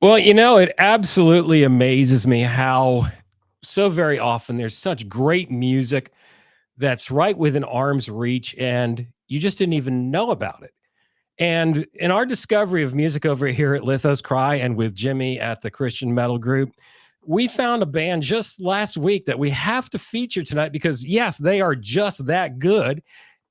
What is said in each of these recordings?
Well, it absolutely amazes me how so very often there's such great music that's right within arm's reach and you just didn't even know about it. And in our discovery of music over here at Lithoscry and with Jimmy at the Christian Metal Group, we found a band just last week that we have to feature tonight because, yes, they are just that good.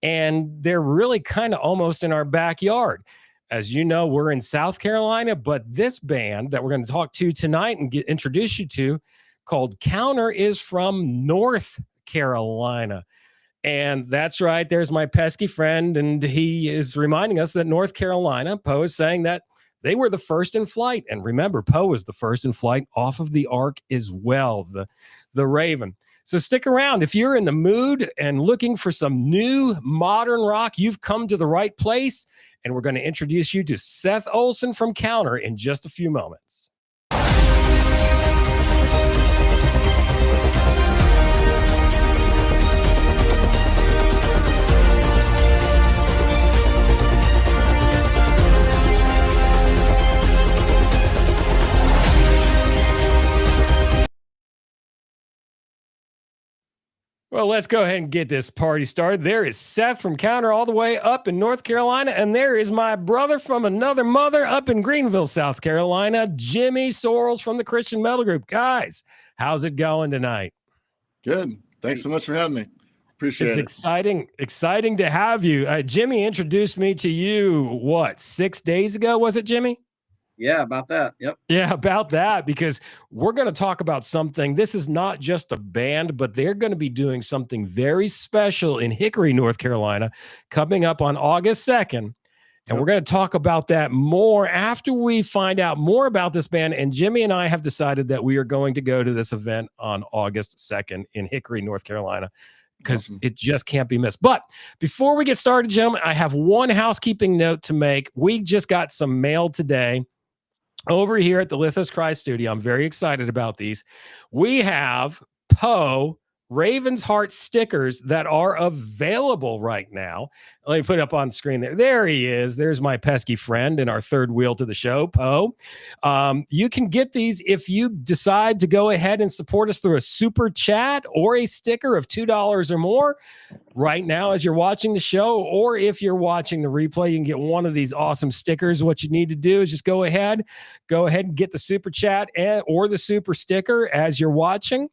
And they're really kind of almost in our backyard. As you know, we're in South Carolina, but this band that we're going to talk to tonight and introduce you to called Counter is from North Carolina. And that's right. There's my pesky friend. And he is reminding us that North Carolina, Poe is saying that they were the first in flight. And remember, Poe was the first in flight off of the Ark as well, the Raven. So stick around. If you're in the mood and looking for some new modern rock, you've come to the right place. And we're going to introduce you to Seth Olson from Counter in just a few moments. Well, let's go ahead and get this party started. There is Seth from Counter all the way up in North Carolina, and there is my brother from another mother up in Greenville, South Carolina, Jimmy Sorrells from the Christian Metal Group. Guys, how's it going tonight? Good. Thanks so much for having me. Appreciate it. It's exciting to have you. Jimmy introduced me to you, 6 days ago, was it, Jimmy? Yeah, about that. Yep. Yeah, about that, because we're going to talk about something. This is not just a band, but they're going to be doing something very special in Hickory, North Carolina, coming up on August 2nd. And we're going to talk about that more after we find out more about this band. And Jimmy and I have decided that we are going to go to this event on August 2nd in Hickory, North Carolina, because it just can't be missed. But before we get started, gentlemen, I have one housekeeping note to make. We just got some mail today over here at the Lithoscry studio. I'm very excited about these. We have Poe Raven's Heart stickers that are available right now. Let me put it up on screen there. There he is. There's my pesky friend and our third wheel to the show, Poe. You can get these if you decide to go ahead and support us through a super chat or a sticker of $2 or more right now as you're watching the show, or if you're watching the replay, you can get one of these awesome stickers. What you need to do is just go ahead and get the super chat or the super sticker as you're watching.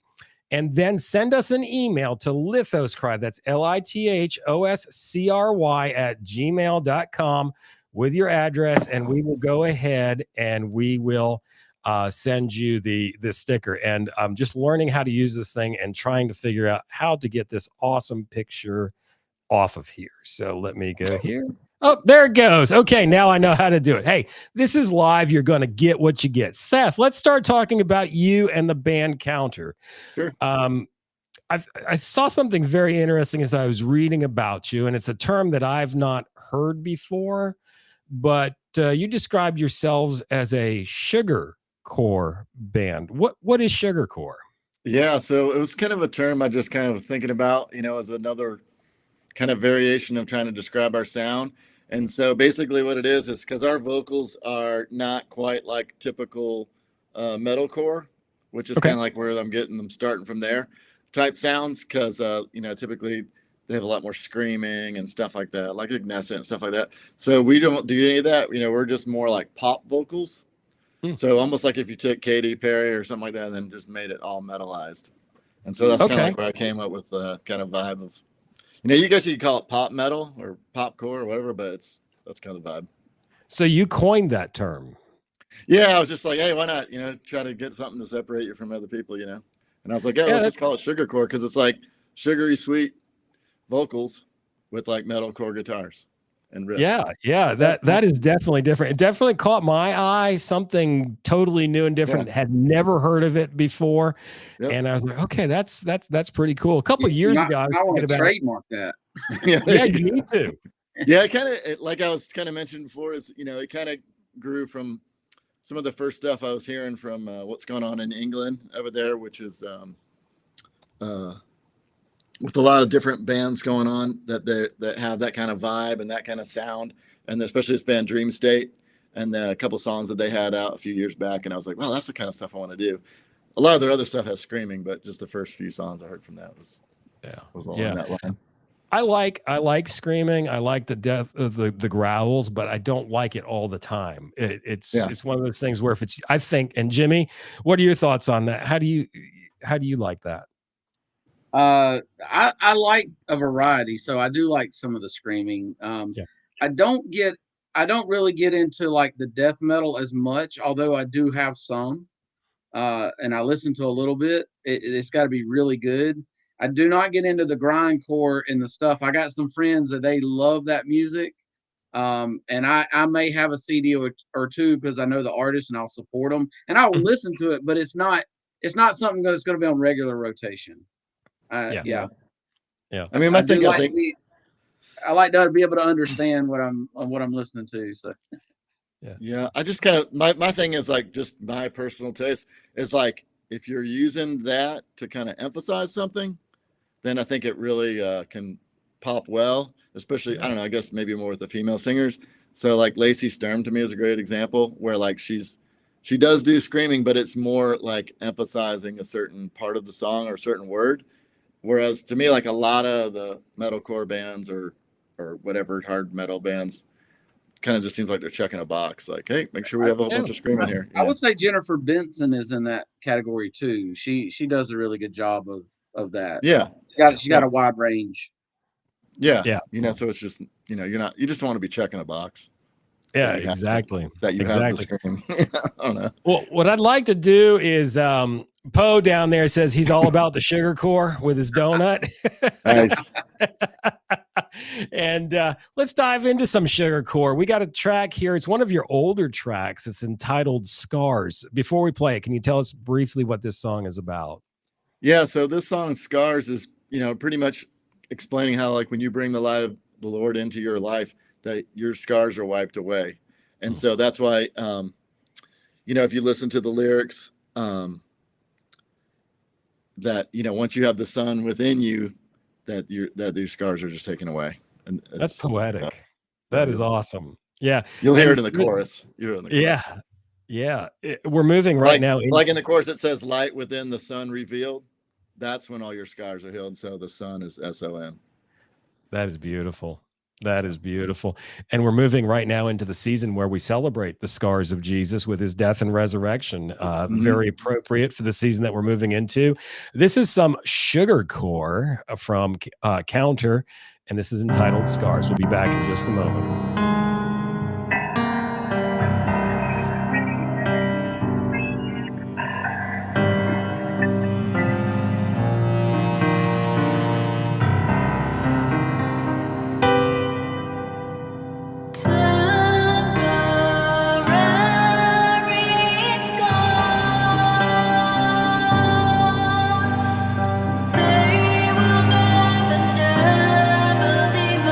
And then send us an email to Lithoscry, that's Lithoscry @gmail.com with your address, and we will go ahead and we will send you the sticker. And I'm just learning how to use this thing and trying to figure out how to get this awesome picture off of here. So let me go here. Oh, there it goes. Okay, now I know how to do it. Hey, this is live. You're going to get what you get. Seth, let's start talking about you and the band Counter. Sure. I saw something very interesting as I was reading about you, and it's a term that I've not heard before, but you described yourselves as a sugarcore band. What is sugarcore? Yeah, so it was kind of a term I just kind of thinking about, as another kind of variation of trying to describe our sound. And so basically what it is because our vocals are not quite like typical metalcore, which is kind of like where I'm getting them starting from there type sounds, because typically they have a lot more screaming and stuff like that, like Ignescent and stuff like that. So we don't do any of that. We're just more like pop vocals. So almost like if you took Katy Perry or something like that and then just made it all metalized. And so that's kind of like where I came up with the kind of vibe of, you guys could call it pop metal or popcore or whatever, but that's kind of the vibe. So you coined that term. Yeah, I was just like, hey, why not, try to get something to separate you from other people, And I was like, let's just call it sugarcore, because it's like sugary sweet vocals with like metalcore guitars and riffs. Yeah, that is definitely different. It definitely caught my eye, something totally new and different. Had never heard of it before. And I was like, okay, that's pretty cool. A couple of years ago, I want to trademark that. Yeah, you need to. Yeah, like I was kind of mentioning before, is it kind of grew from some of the first stuff I was hearing from what's going on in England over there, which is with a lot of different bands going on that have that kind of vibe and that kind of sound, and especially this band Dream State. and a couple songs that they had out a few years back, and I was like, wow, that's the kind of stuff I want to do. A lot of their other stuff has screaming, but just the first few songs I heard from that was along that line. I like screaming. I like the the growls, but I don't like it all the time. It's one of those things where if it's, I think, and Jimmy, what are your thoughts on that? How do you like that? I like a variety, so I do like some of the screaming. I don't really get into like the death metal as much, although I do have some. And I listen to a little bit. It's got to be really good. I do not get into the grindcore and the stuff. I got some friends that they love that music. And I may have a CD or two because I know the artist and I'll support them and I'll listen to it, but it's not something that's going to be on regular rotation. Yeah. I mean, I like to be able to understand what I'm listening to. So. Yeah. I just kind of, my thing is like, just my personal taste is like, if you're using that to kind of emphasize something, then I think it really can pop well, especially, I don't know, I guess maybe more with the female singers. So like Lacey Sturm to me is a great example where like she does do screaming, but it's more like emphasizing a certain part of the song or a certain word. Whereas to me, like a lot of the metalcore bands or whatever hard metal bands, kind of just seems like they're checking a box. Like, hey, make sure we have a whole bunch of screaming here. I would say Jennifer Benson is in that category too. She does a really good job of that. Yeah, she's got a wide range. Yeah. You know, so it's just, you know, you just want to be checking a box. Yeah, exactly. That you have the scream. I don't know. Well, what I'd like to do is Poe down there says he's all about the sugar core with his donut. Nice. And let's dive into some sugar core. We got a track here. It's one of your older tracks. It's entitled Scars. Before we play it, can you tell us briefly what this song is about? Yeah, so this song Scars is, you know, pretty much explaining how like when you bring the light of the Lord into your life, that your scars are wiped away. And so that's why, you know, if you listen to the lyrics, that, you know, once you have the sun within you, that your scars are just taken away. And that's poetic. That is awesome. Yeah. You'll hear it in the chorus. Yeah. We're moving right now. Like in the chorus, it says light within the sun revealed. That's when all your scars are healed. So the sun is SON. That is beautiful. That is beautiful. And we're moving right now into the season where we celebrate the scars of Jesus with his death and resurrection. Very appropriate for the season that we're moving into. This is some sugar core from Counter, and this is entitled Scars. We'll be back in just a moment. They will never, never leave.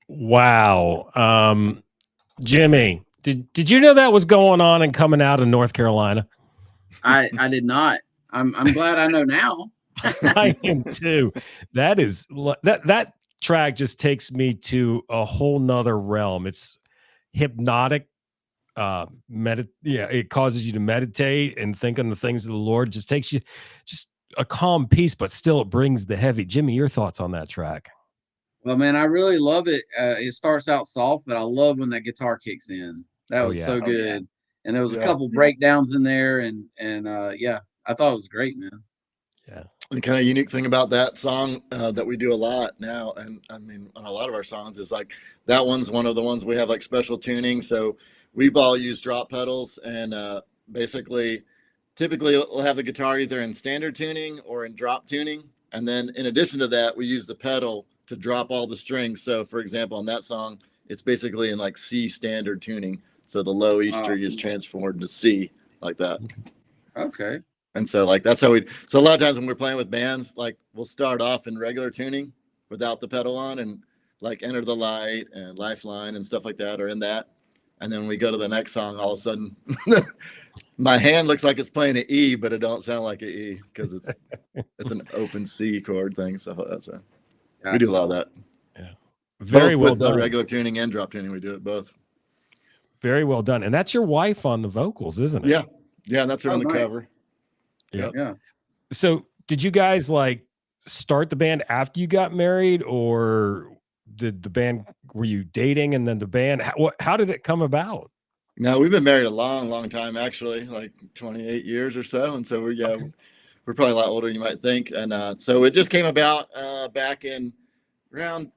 Wow. Jimmy, did you know that was going on and coming out of North Carolina? I did not. I'm glad I know now. I am too. That track just takes me to a whole nother realm. It's hypnotic. It causes you to meditate and think on the things of the Lord. Just takes you just a calm peace, but still it brings the heavy. Jimmy, your thoughts on that track? Well, man, I really love it. It starts out soft, but I love when that guitar kicks in. That Oh was yeah. so good. And there was a Yeah. couple breakdowns in there, and yeah, I thought it was great, man. Yeah. The kind of unique thing about that song that we do a lot now, and I mean on a lot of our songs, is like that one's one of the ones we have like special tuning. So we've all used drop pedals, and basically, typically we'll have the guitar either in standard tuning or in drop tuning, and then in addition to that, we use the pedal to drop all the strings. So for example, on that song, it's basically in like C standard tuning. So the low E string is transformed to C like that. Okay. And so like that's how so a lot of times when we're playing with bands, like we'll start off in regular tuning without the pedal on, and like Enter the Light and Lifeline and stuff like that are in that. And then we go to the next song, all of a sudden my hand looks like it's playing an E, but it don't sound like an E because it's an open C chord thing. So that's we do a lot of that. Yeah. Very well with done. Regular tuning and drop tuning, we do it both. Very well done. And that's your wife on the vocals, isn't it? Yeah. Yeah, and that's her on the cover. Yeah. Yeah. So did you guys like start the band after you got married, or did the band, were you dating and then the band, how did it come about? No, we've been married a long, long time, actually, like 28 years or so. And so we're probably a lot older than you might think. And so it just came about back in around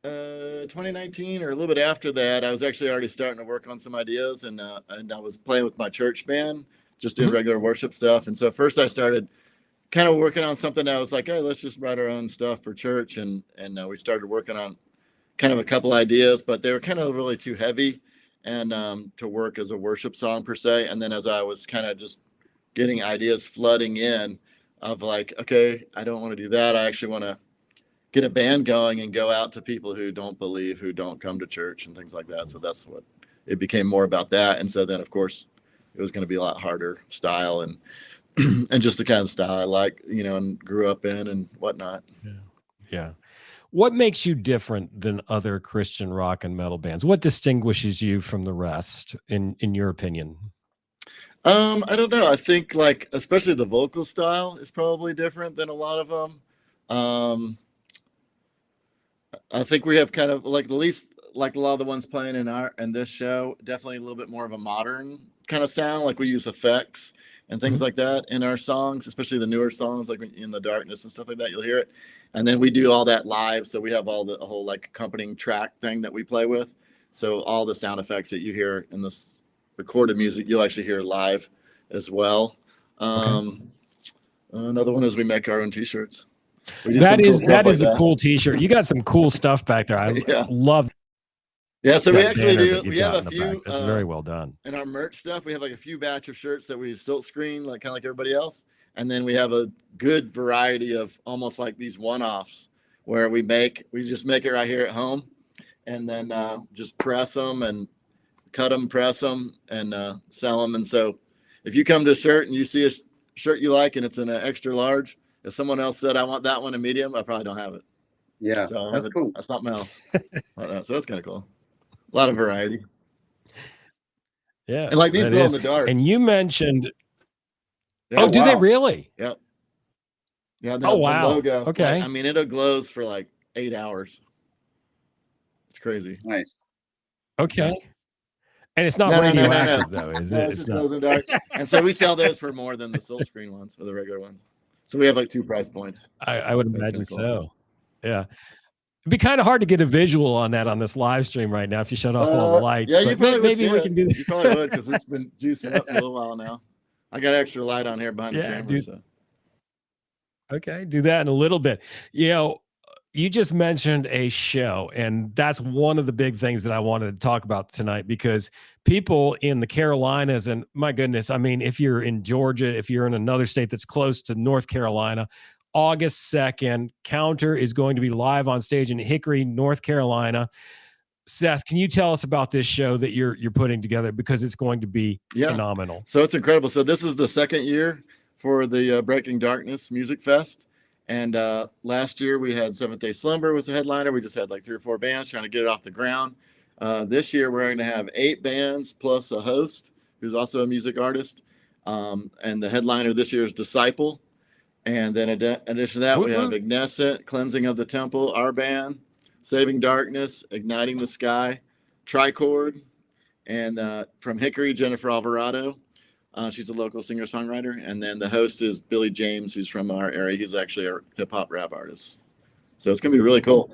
2019 or a little bit after that. I was actually already starting to work on some ideas, and I was playing with my church band, just doing regular worship stuff. And so first I started kind of working on something that I was like, hey, let's just write our own stuff for church. And we started working on kind of a couple ideas, but they were kind of really too heavy and to work as a worship song per se. And then as I was kind of just getting ideas flooding in of like, okay, I don't want to do that. I actually want to get a band going and go out to people who don't believe, who don't come to church and things like that. So that's what it became more about that. And so then of course it was going to be a lot harder style and and just the kind of style I like, and grew up in and whatnot. Yeah. What makes you different than other Christian rock and metal bands? What distinguishes you from the rest, in your opinion? I don't know. I think like especially the vocal style is probably different than a lot of them. I think we have kind of like the least, like a lot of the ones playing in this show, definitely a little bit more of a modern kind of sound. Like we use effects and things like that in our songs, especially the newer songs, like In the Darkness and stuff like that. You'll hear it. And then we do all that live. So we have a whole like accompanying track thing that we play with. So all the sound effects that you hear in this recorded music, you'll actually hear live as well. Another one is we make our own t-shirts. That is a cool t-shirt. You got some cool stuff back there. I love. Yeah, so we actually do. We have a few. That's very well done. In our merch stuff, we have like a few batch of shirts that we silk screen, like kind of like everybody else, and then we have a good variety of almost like these one-offs where we just make it right here at home, and then just press them and cut them, press them, and sell them. And so, if you come to a shirt and you see a shirt you like and it's in an extra large, if someone else said I want that one in medium, I probably don't have it. Yeah, so that's cool. That's something else. So that's kind of cool. A lot of variety. Yeah. And like these glow in the dark. And you mentioned, do they really? Yep. Yeah. Oh, wow. The logo. Okay. I mean, it glows for like 8 hours. It's crazy. Nice. Okay. And it's not radioactive though, is it? It just glows in the dark. And so we sell those for more than the silk screen ones or the regular ones. So we have like 2 price points. I would imagine so. Yeah. It'd be kind of hard to get a visual on that on this live stream right now if you shut off all the lights. Yeah, you probably maybe we can do that. You probably would because it's been juicing up for a little while now. I got extra light on here behind the camera. So. Okay, do that in a little bit. You just mentioned a show, and that's one of the big things that I wanted to talk about tonight because people in the Carolinas, and my goodness, I mean, if you're in Georgia, if you're in another state that's close to North Carolina, August 2nd. Counter is going to be live on stage in Hickory, North Carolina. Seth, can you tell us about this show that you're putting together, because it's going to be phenomenal? So it's incredible. So this is the second year for the Breaking Darkness Music Fest. And last year we had Seventh Day Slumber was the headliner. We just had like 3 or 4 bands trying to get it off the ground. This year we're going to have 8 bands plus a host who's also a music artist. And the headliner this year is Disciple. And then in addition to that, we have Reminiscent, Cleansing of the Temple, our band, Saving Darkness, Igniting the Sky, Tricord, and from Hickory, Jennifer Alvarado. She's a local singer-songwriter. And then the host is Billy James, who's from our area. He's actually a hip-hop rap artist. So it's going to be really cool.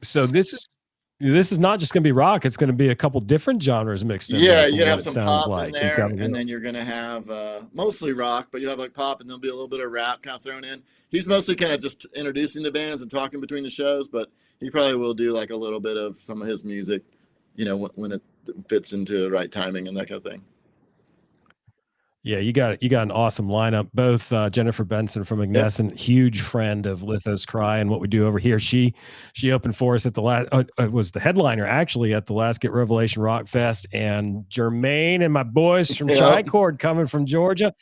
So this is not just going to be rock. It's going to be a couple different genres mixed in. Yeah, you're going to have some pop in there, and then you're going to have mostly rock, but you'll have like pop, and there'll be a little bit of rap kind of thrown in. He's mostly kind of just introducing the bands and talking between the shows, but he probably will do like a little bit of some of his music, when it fits into the right timing and that kind of thing. Yeah, you got an awesome lineup. Both Jennifer Benson from Reminiscent, huge friend of Lithoscry and what we do over here. She opened for us at the last. Was the headliner actually at the last Get Revelation Rock Fest, and Jermaine and my boys from Tricord coming from Georgia.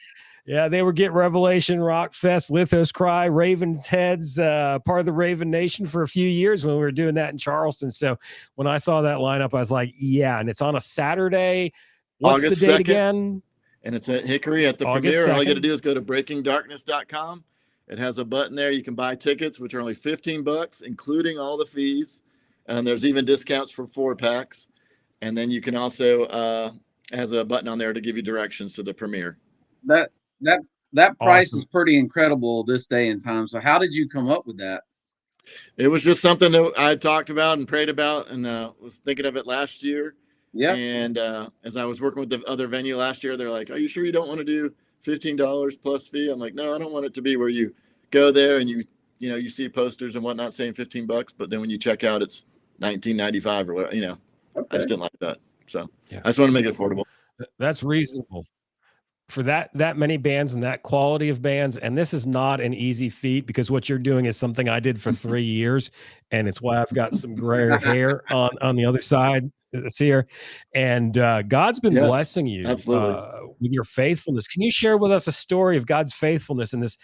Yeah, they were Get Revelation Rock Fest, Lithoscry, Raven's Heads, part of the Raven Nation for a few years when we were doing that in Charleston. So when I saw that lineup, I was like, yeah, and it's on a Saturday. What's August the date 2nd. Again? And it's at Hickory at the August premiere. 2nd. All you got to do is go to breakingdarkness.com. It has a button there. You can buy tickets, which are only $15, including all the fees. And there's even discounts for 4-packs. And then you can also has a button on there to give you directions to the premiere. That price is pretty incredible this day and time. So how did you come up with that? It was just something that I talked about and prayed about, and was thinking of it last year. Yeah. And as I was working with the other venue last year, they're like, "Are you sure you don't want to do $15 plus fee?" I'm like, "No, I don't want it to be where you go there and you see posters and whatnot saying $15, but then when you check out, it's $19.95 or whatever. Okay. I just didn't like that, so I just want to make it affordable. That's reasonable for that many bands and that quality of bands. And this is not an easy feat, because what you're doing is something I did for 3 years, and it's why I've got some gray hair on the other side. It's here, and God's been blessing you with your faithfulness. Can you share with us a story of God's faithfulness in this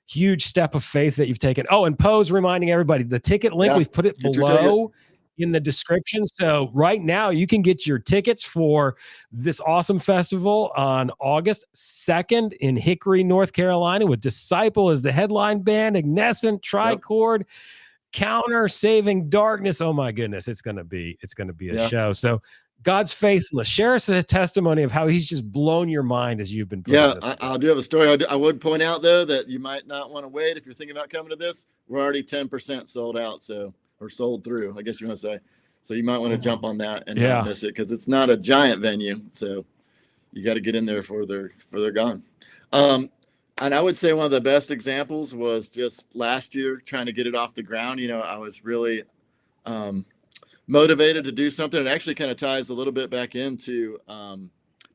huge step of faith that you've taken? Oh, and Poe's reminding everybody, the ticket link, we've put it below in the description. So right now you can get your tickets for this awesome festival on August 2nd in Hickory, North Carolina, with Disciple as the headline band, Reminiscent, Tricord, Counter, Saving Darkness. Oh my goodness, it's gonna be a show. So God's faithfulness. Share us a testimony of how He's just blown your mind as you've been. I do have a story. I would point out though that you might not want to wait if you're thinking about coming to this. We're already 10% sold out, or sold through, I guess you want to say. So you might want to jump on that and not miss it, because it's not a giant venue. So you got to get in there before they're gone. And I would say one of the best examples was just last year trying to get it off the ground. I was really motivated to do something. It actually kind of ties a little bit back into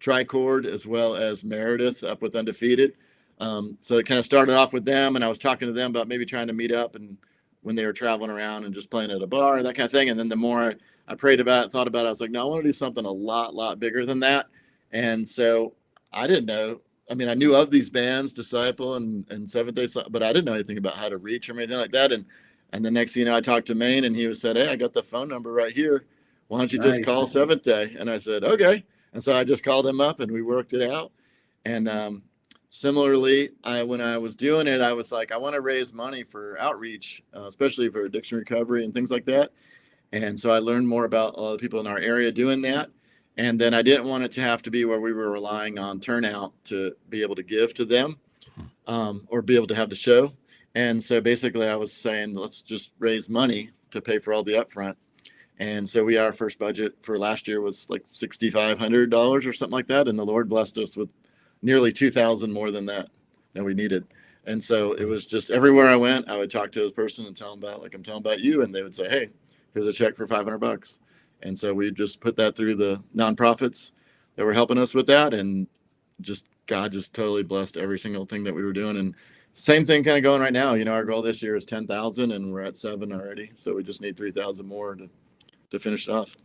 Tricord as well as Meredith up with Undefeated. So it kind of started off with them, and I was talking to them about maybe trying to meet up and when they were traveling around and just playing at a bar and that kind of thing. And then the more I prayed about it, thought about it, I was like, no, I want to do something a lot bigger than that. And so I didn't know. I mean, I knew of these bands, Disciple and Seventh Day, but I didn't know anything about how to reach or anything like that. And the next thing you know, I talked to Maine, and he said, "Hey, I got the phone number right here. Why don't you just call Seventh Day?" And I said, "Okay." And so I just called him up, and we worked it out. And similarly, when I was doing it, I was like, I want to raise money for outreach, especially for addiction recovery and things like that. And so I learned more about all the people in our area doing that. And then I didn't want it to have to be where we were relying on turnout to be able to give to them or be able to have the show. And so basically I was saying, let's just raise money to pay for all the upfront. And so our first budget for last year was like $6,500 or something like that. And the Lord blessed us with nearly 2,000 more than that we needed. And so it was just everywhere I went, I would talk to this person and tell them about, like I'm telling about you. And they would say, "Hey, here's a check for $500. And so we just put that through the nonprofits that were helping us with that. And God just totally blessed every single thing that we were doing. And Same thing kind of going right now. Our goal this year is 10,000 and we're at 7 already. So we just need 3,000 more to finish it off.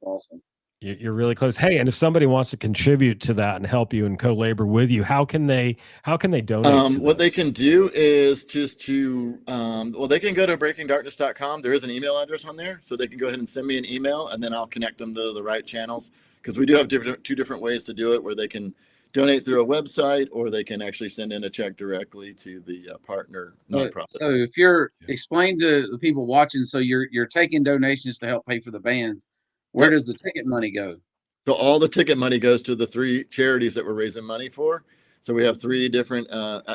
Awesome. You're really close. Hey, and if somebody wants to contribute to that and help you and co-labor with you, how can they donate? What they can do is just they can go to breakingdarkness.com. There is an email address on there, so they can go ahead and send me an email, and then I'll connect them to the right channels, because we do have two different ways to do it, where they can donate through a website, or they can actually send in a check directly to the partner nonprofit. So if you're explain to the people watching, so you're taking donations to help pay for the bands. Where does the ticket money go? So all the ticket money goes to the 3 charities that we're raising money for. So we have 3 different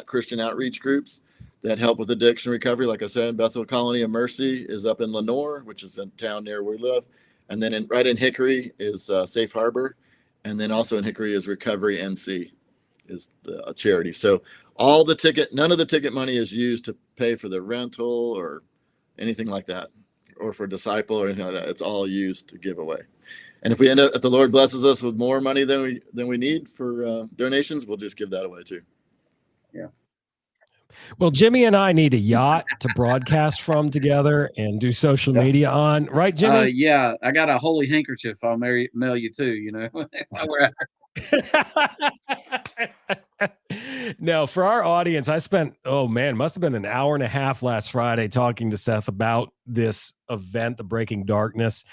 Christian outreach groups that help with addiction recovery. Like I said, Bethel Colony of Mercy is up in Lenoir, which is a town near where we live. And then right in Hickory is Safe Harbor. And then also in Hickory is Recovery NC is the charity. So none of the ticket money is used to pay for the rental or anything like that, or for Disciple or anything like that. It's all used to give away. And if the Lord blesses us with more money than we need for donations, we'll just give that away too. Yeah. Well, Jimmy and I need a yacht to broadcast from together and do social media on, right, Jimmy? Yeah, I got a holy handkerchief. I'll mail you too. No, for our audience, I spent, must have been an hour and a half last Friday talking to Seth about this event, the Breaking Darkness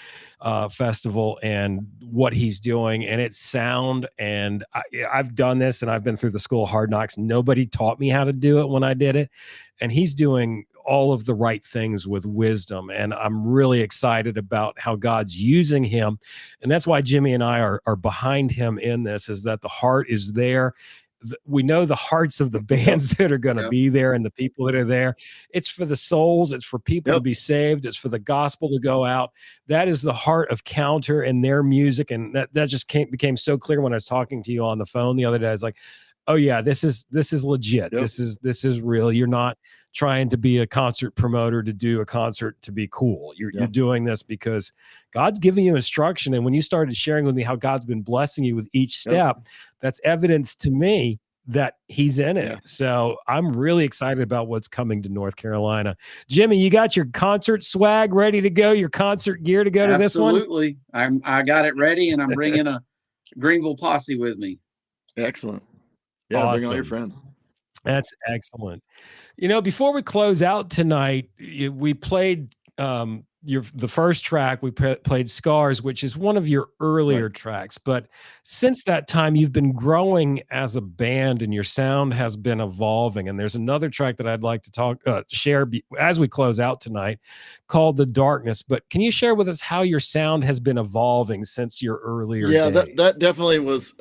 Festival, and what he's doing. And it's sound. And I've done this, and I've been through the school of hard knocks. Nobody taught me how to do it when I did it. And he's doing all of the right things with wisdom. And I'm really excited about how God's using him. And that's why Jimmy and I are behind him in this, is that the heart is there. We know the hearts of the bands that are going to be there and the people that are there. It's for the souls. It's for people to be saved. It's for the gospel to go out. That is the heart of Counter and their music. And that just became so clear when I was talking to you on the phone the other day. I was like, oh yeah, this is legit. Yep. This is real. You're not trying to be a concert promoter to do a concert to be cool. You're doing this because God's giving you instruction. And when you started sharing with me how God's been blessing you with each step, that's evidence to me that he's in it. So I'm really excited about what's coming to North Carolina. Jimmy, you got your concert swag ready to go, your concert gear to go to this one? Absolutely. I got it ready, and I'm bringing a Greenville posse with me. Excellent. Yeah, awesome. Bring all your friends. That's excellent. Before we close out tonight, we played the first track. We played Scars, which is one of your earlier tracks. But since that time, you've been growing as a band, and your sound has been evolving. And there's another track that I'd like to share as we close out tonight, called The Darkness. But can you share with us how your sound has been evolving since your earlier days? Yeah, that definitely was,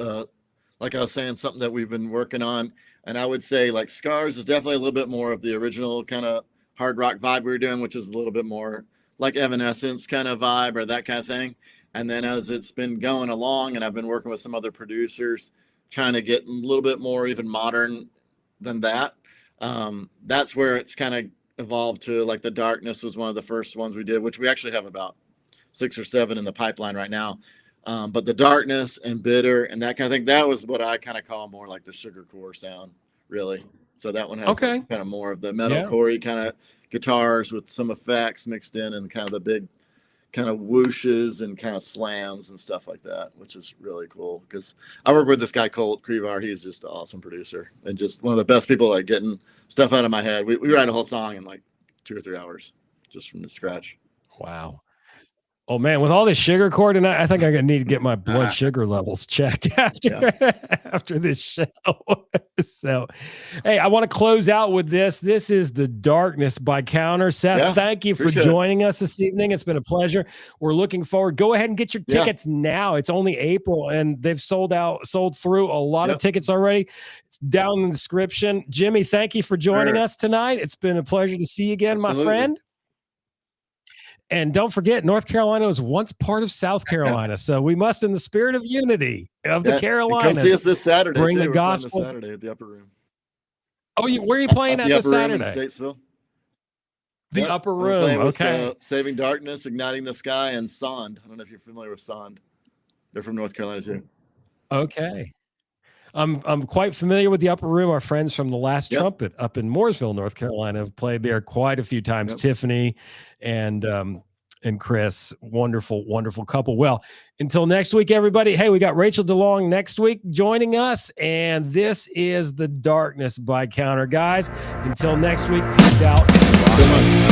like I was saying, something that we've been working on. And I would say like Scars is definitely a little bit more of the original kind of hard rock vibe we were doing, which is a little bit more like Evanescence kind of vibe or that kind of thing. And then as it's been going along, and I've been working with some other producers, trying to get a little bit more even modern than that. That's where it's kind of evolved to, like The Darkness was one of the first ones we did, which we actually have about 6 or 7 in the pipeline right now. But The Darkness and Bitter and that kind of thing, that was what I kind of call more like the sugarcore sound, really. So that one has kind of more of the metalcore kind of guitars with some effects mixed in, and kind of the big kind of whooshes and kind of slams and stuff like that, which is really cool. Because I work with this guy, Colt Crevar. He's just an awesome producer and just one of the best people at getting stuff out of my head. We write a whole song in like 2 or 3 hours just from the scratch. Wow. Oh man, with all this sugar core tonight, I think I'm gonna need to get my blood sugar levels checked after this show. So, hey, I want to close out with this. This is The Darkness by Counter. Seth, thank you for joining us this evening. It's been a pleasure. We're looking forward. Go ahead and get your tickets now. It's only April, and they've sold through a lot of tickets already. It's down in the description. Jimmy, thank you for joining us tonight. It's been a pleasure to see you again, my friend. And don't forget, North Carolina was once part of South Carolina. So we must, in the spirit of unity of the Carolinas, come see us this Saturday. Bring the gospel. This Saturday at the Upper Room. Oh, where are you playing at this Saturday? Upper Room in Statesville. The Upper Room. With, Saving Darkness, Igniting the Sky, and Sond. I don't know if you're familiar with Sond. They're from North Carolina too. Okay. I'm quite familiar with the Upper Room. Our friends from the Last Yep. Trumpet up in Mooresville, North Carolina, have played there quite a few times. Yep. Tiffany and Chris, wonderful couple. Well, until next week, everybody. Hey, we got Rachel DeLong next week joining us, and this is The Darkness by Counter, guys. Until next week, peace out. So much.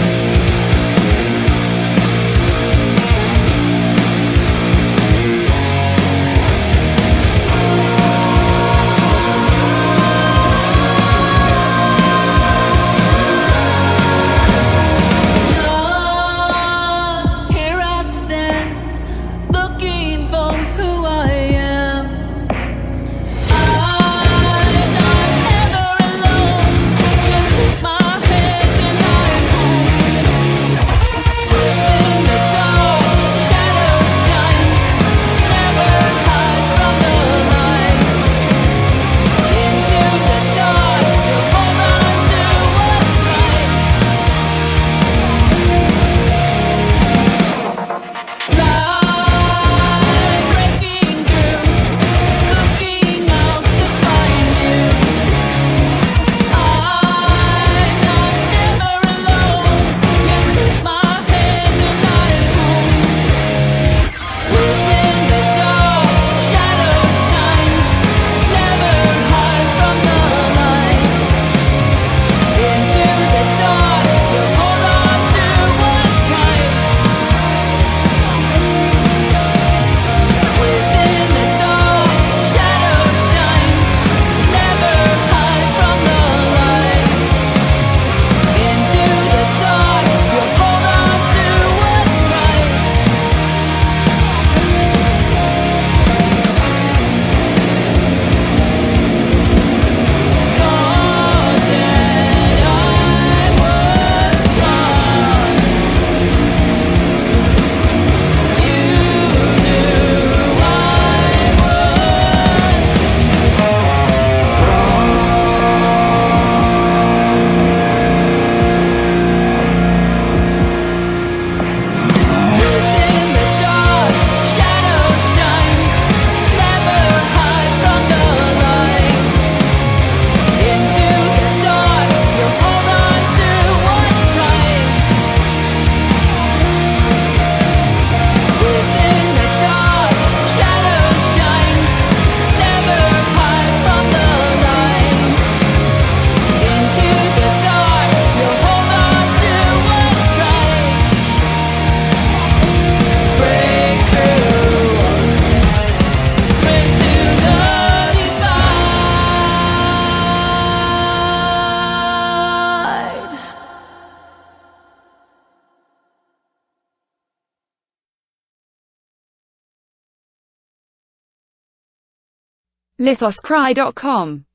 Lithoscry.com